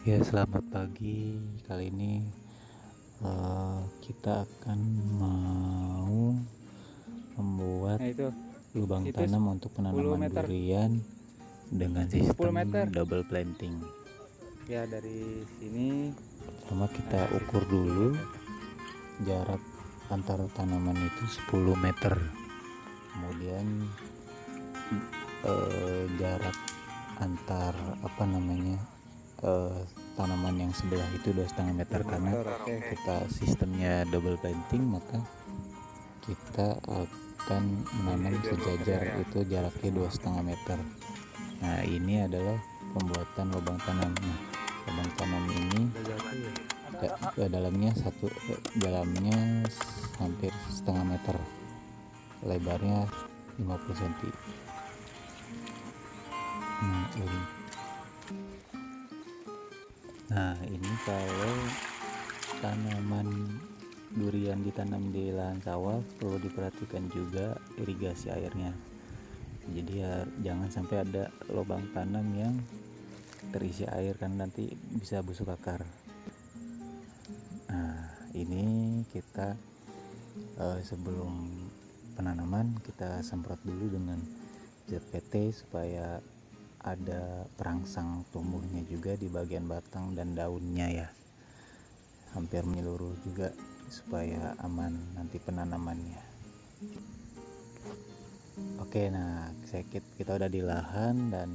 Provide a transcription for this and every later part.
Ya, selamat pagi. Kali ini kita akan mau membuat Nah itu lubang itu tanam untuk 10 penanaman meter durian dengan 10 sistem meter double planting. ya dari sini. Pertama kita Nah situ ukur 10 dulu meter. jarak antar tanaman itu 10 meter. Kemudian jarak antar eh, tanaman yang sebelah itu 2,5 meter, 2 karena meter, oke. kita sistemnya double planting, maka kita akan menanam Jadi 2 meter sejajar, ya. itu jaraknya 2,5 meter. Nah, ini adalah pembuatan lubang tanam. Nah, lubang tanam ini Udah jatuh ya. dalamnya hampir setengah meter, lebarnya 50 cm. Nah, ini kalau tanaman durian ditanam di lahan sawah, perlu diperhatikan juga irigasi airnya. Jadi ya jangan sampai ada lubang tanam yang terisi air, kan nanti bisa busuk akar. Nah, ini kita sebelum penanaman kita semprot dulu dengan zat PT supaya ada perangsang tumbuhnya juga di bagian batang dan daunnya ya, hampir menyeluruh juga supaya aman nanti penanamannya. Oke, nah kita udah di lahan dan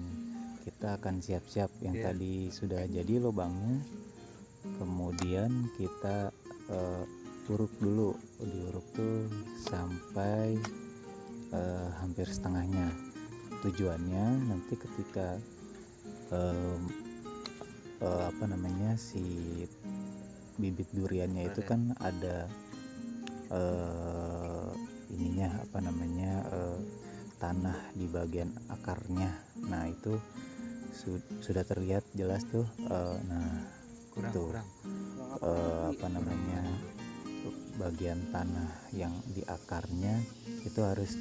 kita akan siap-siap yang tadi sudah jadi lubangnya. Kemudian kita uruk dulu, diuruk tuh sampai hampir setengahnya. Tujuannya nanti ketika si bibit duriannya itu kan ada tanah di bagian akarnya. Nah, itu sudah terlihat jelas tuh. Bagian tanah yang di akarnya itu harus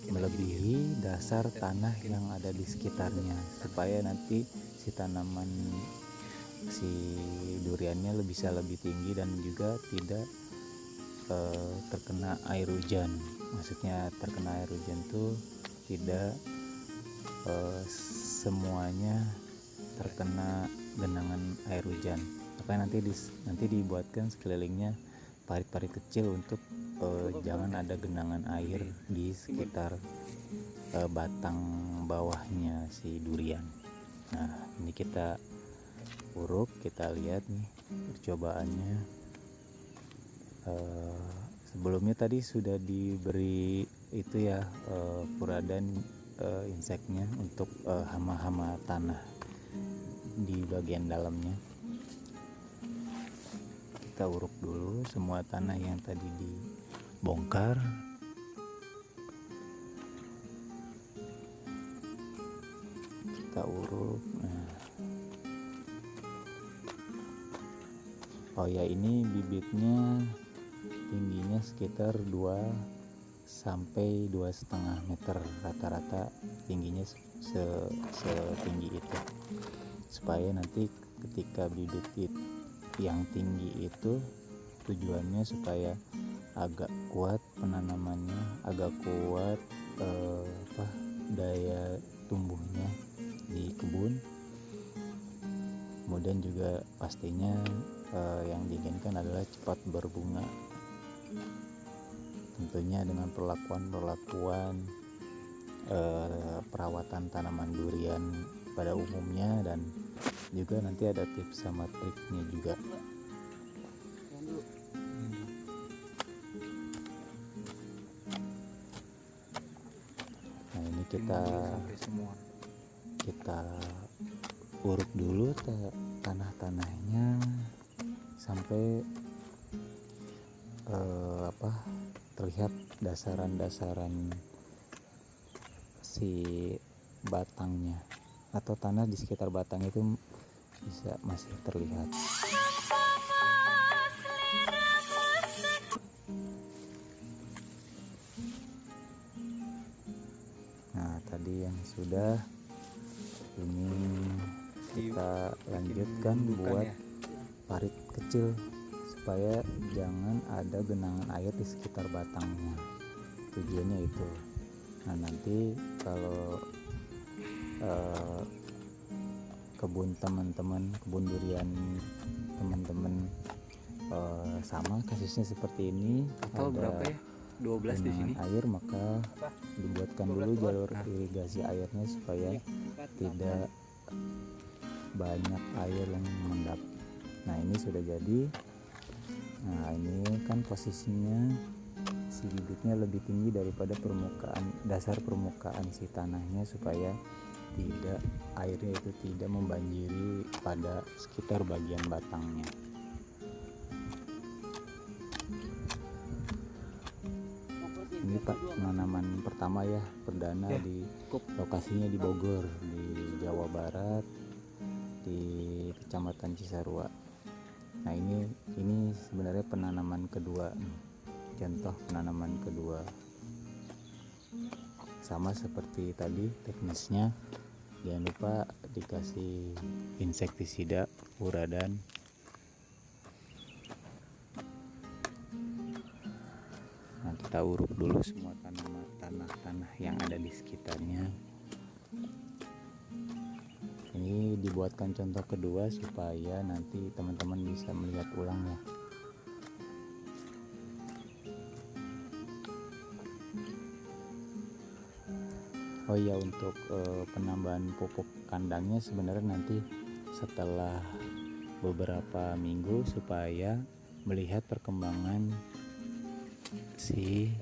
melebihi dasar tanah yang ada di sekitarnya, supaya nanti si duriannya bisa lebih tinggi dan juga tidak terkena air hujan. Maksudnya terkena air hujan tuh tidak semuanya terkena genangan air hujan. Maka nanti dibuatkan sekelilingnya parit-parit kecil untuk jangan ada genangan air di sekitar batang bawahnya si durian. Nah, ini kita uruk, kita lihat nih percobaannya. Sebelumnya tadi sudah diberi itu ya, puradan inseknya untuk hama-hama tanah di bagian dalamnya. Kita uruk dulu semua tanah yang tadi dibongkar. Kita uruk. Oh ya, ini bibitnya tingginya sekitar 2 sampai 2,5 meter, rata-rata tingginya setinggi itu, supaya nanti ketika bibit yang tinggi itu tujuannya supaya agak kuat penanamannya, agak kuat daya tumbuhnya di kebun. Kemudian juga pastinya yang diinginkan adalah cepat berbunga, tentunya dengan perlakuan perawatan tanaman durian pada umumnya, dan juga nanti ada tips sama triknya juga. Nah, ini kita uruk dulu tanah-tanahnya sampai terlihat dasaran-dasaran si batangnya, atau tanah di sekitar batang itu masih terlihat. Nah, tadi yang sudah ini kita lanjutkan bukan buat ya. parit kecil supaya jangan ada genangan air di sekitar batangnya. Tujuannya itu. Nah, nanti kalau kebun teman-teman, kebun durian teman-teman sama kasusnya seperti ini, Total ada berapa ya? 12 di sini. genangan air, maka dibuatkan dulu jalur irigasi airnya supaya tidak banyak air yang mengendap. Nah, ini sudah jadi. Nah, ini kan posisinya si bibitnya lebih tinggi daripada dasar permukaan si tanahnya supaya tidak airnya itu tidak membanjiri pada sekitar bagian batangnya. Ini penanaman pertama ya, perdana di lokasinya di Bogor, di Jawa Barat, di Kecamatan Cisarua. Nah, ini sebenarnya penanaman kedua, contoh penanaman kedua. Sama seperti tadi teknisnya, jangan lupa dikasih insektisida, uradan. Nah, kita uruk dulu semua tanah yang ada di sekitarnya. Ini dibuatkan contoh kedua supaya nanti teman-teman bisa melihat ulang ya. Oh iya, untuk penambahan pupuk kandangnya sebenarnya nanti setelah beberapa minggu supaya melihat perkembangan si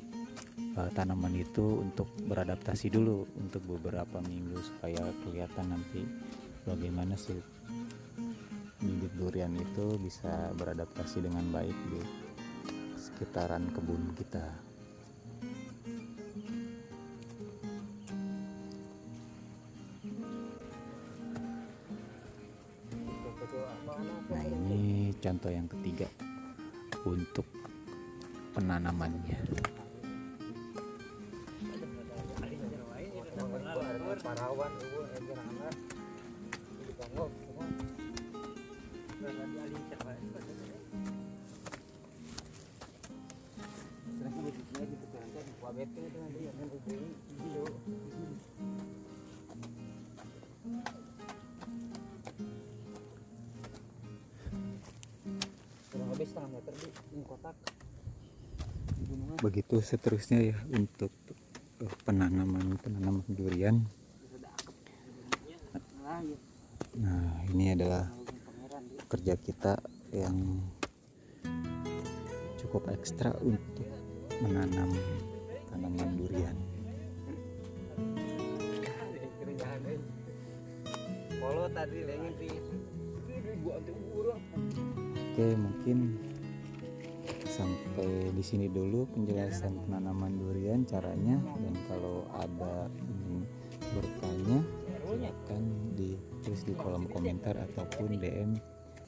tanaman itu untuk beradaptasi dulu untuk beberapa minggu supaya kelihatan nanti bagaimana sih bibit durian itu bisa beradaptasi dengan baik di sekitaran kebun kita. Nah, ini contoh yang ketiga untuk penanamannya. Begitu seterusnya ya untuk penanaman durian. Nah, ini adalah kerja kita yang cukup ekstra untuk menanam tanaman durian. Oke, mungkin sampai di sini dulu penjelasan penanaman durian, caranya, dan kalau ada ingin bertanya silakan ditulis di kolom komentar ataupun DM